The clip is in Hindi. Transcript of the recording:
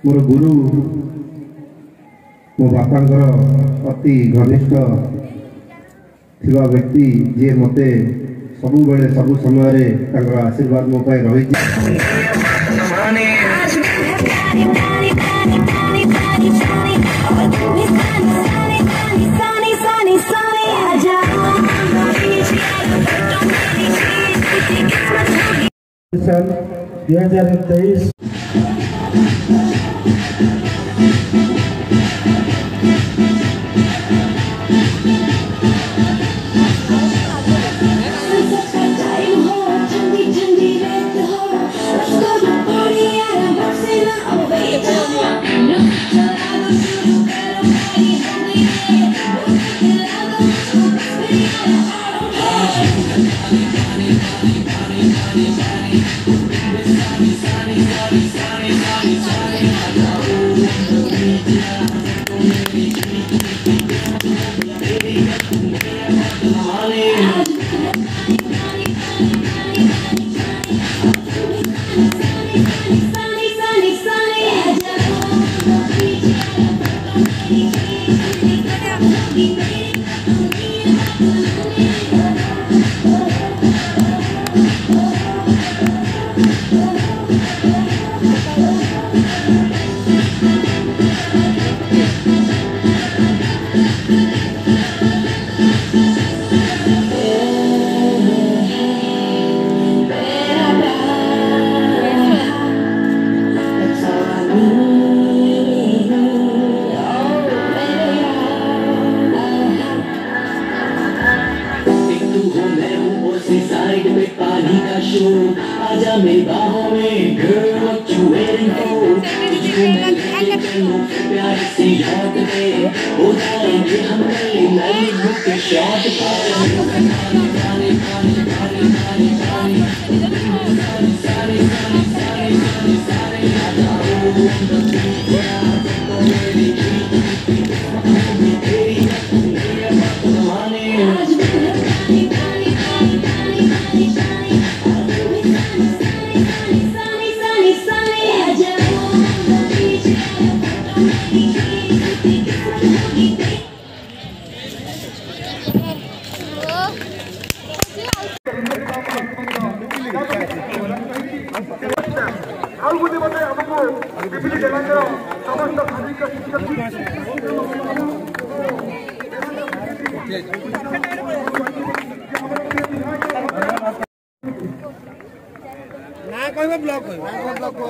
मोर गुरु मो बापांकर अति घनिष्ठ थिबा व्यक्ति जे मते सबु बेले सबु समय रे तांकर आशीर्वाद मो पाए रही। साल 2023 आजा मेरी बाहों में girl what you waiting for तुझको मैं लेके चलूं प्यार से याद दे हो जाएंगे हम गली नली बुक के शॉट ना कोई ब्लॉक हो